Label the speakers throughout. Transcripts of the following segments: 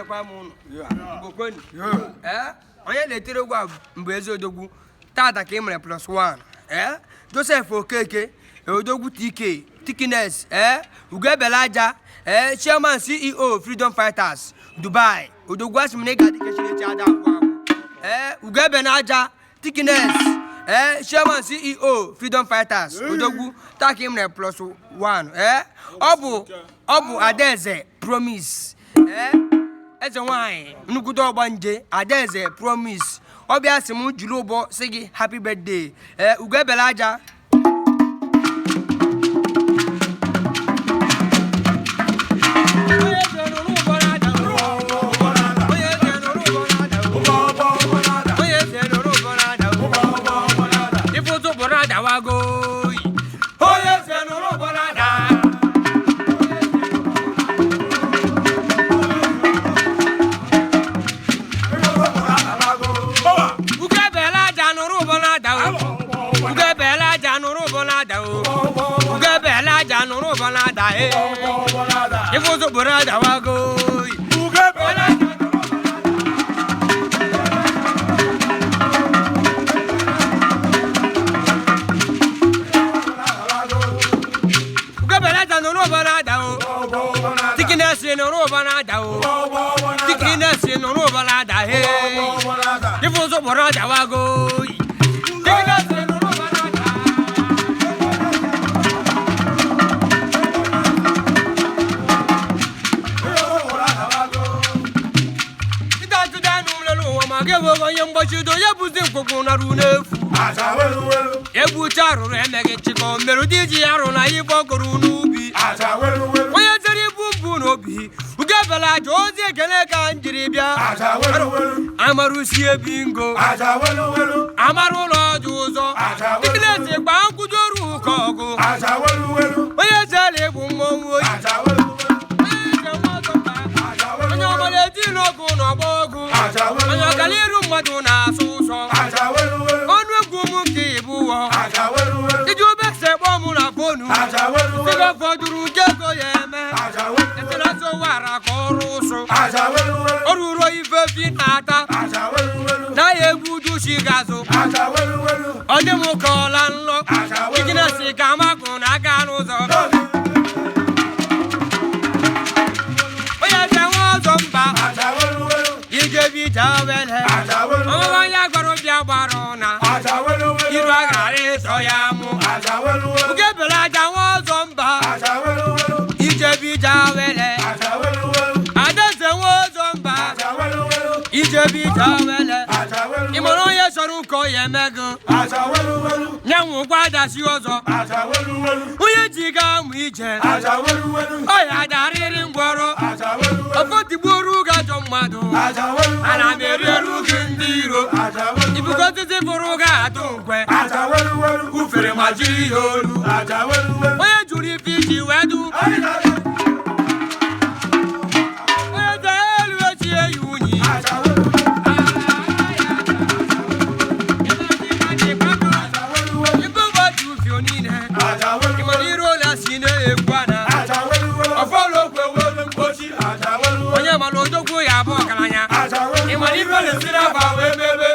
Speaker 1: kwa mu bokoni onye letere gwa mgbe ezodogwu tata ka imere +1 Joseph Okeke odogwu TK Thickness Ugebelaja chairman CEO Freedom Fighters Dubai odogwu asimne ga dikeshire chada kwa Ugebenaja Thickness chairman CEO Freedom Fighters odogwu taka imere +1 Obu Adeze Promise eze nwanyị nnukwute ọgbanje Adeze Promise ọbịa sị m juru ụbọ sị gị happy birthday Ugebelaja Ifuzo burada wago Ugebelaja no balada o Thickness no balada o Thickness no balada he Ifuzo burada wago Ebu charu emege chiko merudiji aru na ibo goru nubi Oye zeri bumbu nobi Ugebelaja ozi ekele ka njiri bia Amaru sie bingo Amaru loju uzo Thickness gba nkujoru kogo Oye zeri bu mmonwu oyi Onye omole di n'ogu n'ọgbọgụ Onye ọkaliru mmadụ na-asụ Onu egwu m nke ibuwo Iji ubekse kpọ mụ na fonu Sigo fọdụrụ nke ego ya eme Etelasi wara ka ọrụ ụsụ O ruru ife fi na-ata Na ya egwu dushi gazụ Onye m kọọla nlọ Thickness ka makụ na aka n'ụzọ Jawele Omo ya gbaro bia gbaro na Iru agare so ya mu Ugebelaja won zomba Ijebi jawele Adeze won zomba Ijebi jawele Imoro ye sorun ko ye megan Nyanwu gbada si ozo Uye jiga mu ije Oya dariri ngworo Ofoti gboru ga jo mmadu Ana mereru kindiro Ibugote se foruga atunkwe Ufere majiri olu Oye juri fiji wedu Oye zaelu echi eyunyi Ibu wadu fionine Imaniro la sine ekwana Ofolo kwe wolu mkochi Onye malodogwu ya bo kalanya Imani pele sina ba webebe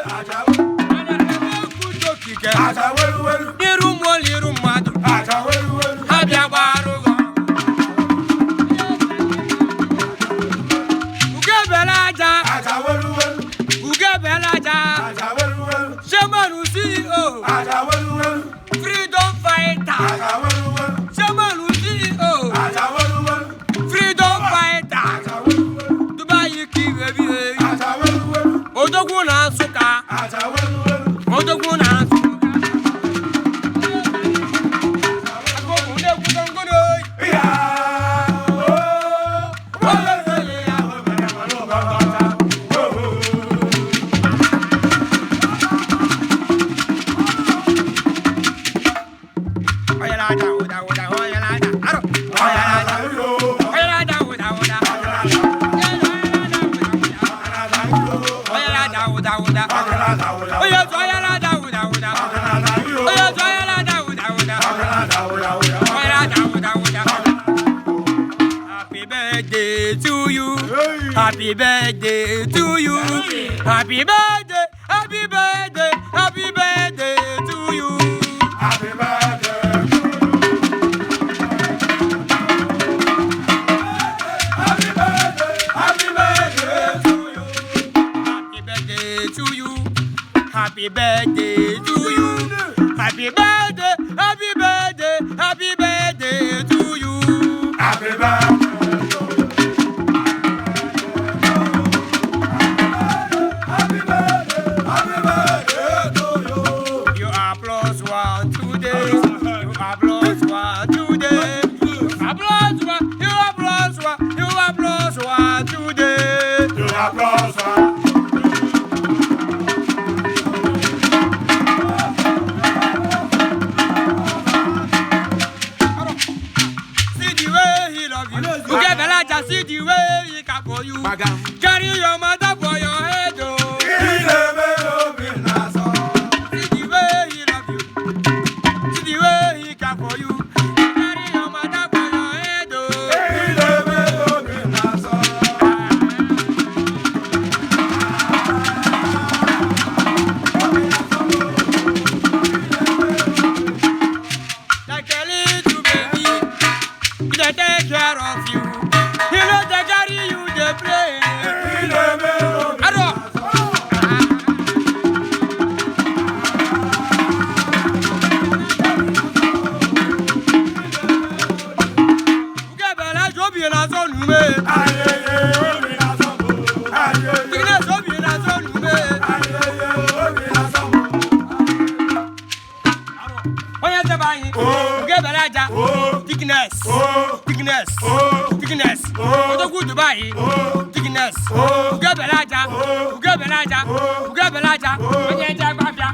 Speaker 1: Niru mo liru madu birthday to you. Happy birthday to you. Happy birthday, happy birthday, happy birthday to you.
Speaker 2: Happy birthday. Happy birthday. Happy birthday to you.
Speaker 1: Happy birthday to you. Happy birthday to you. Happy birthday, happy birthday, happy birthday to you.
Speaker 2: Happy birthday.
Speaker 1: You are plus one today. You are plus one today. You are plus one. You are plus one. You are plus one today.
Speaker 2: You are plus one.
Speaker 1: See the way he love you. You get Belaja. See the way he care for you. Carry your mother for your head, oh. See the way he love you. See the way he care for you. Carry your mother for your head, oh. Like a little baby, they take care of you. He know they carry you, they play. Ado. Uge bela jobi na so nume. Tigine jobi na so nume. Oya te bayi. Uge bela ja. Thickness. Thickness. Thickness. Odogu Dubai. Thickness. Uge bela ja. Uge bela ja. Uge bela ja. Oya te gbafia.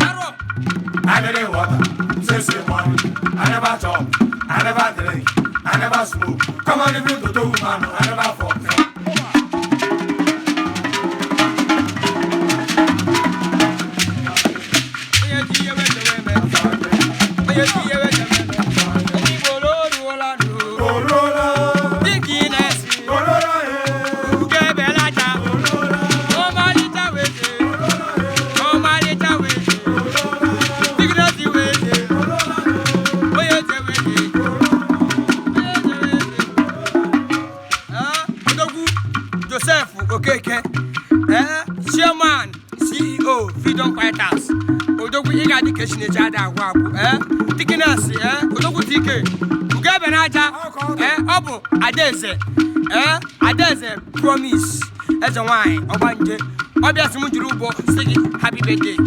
Speaker 1: Aro.
Speaker 2: I didn't water, say money. I never chop, I never drink, I never smoke. Come on, if you do man, I never fuck.
Speaker 1: Oya ti ye we te we me. Oya ti ye we te we me. Ni bolo rola do. Thickness. Uge bela ja. O malita wete. O malita wete. Thickness wete. Oya te wete. Odogu Joseph Okeke. Chairman, CEO, Freedom Fighters. Odogu Iga Education Ejada Agwabu. Thickness, Odogu TK. Uge Benaja. Obo Adeze. Adeze Promise. As a wine, Obanje. Obvious Mujurubo, singing happy birthday.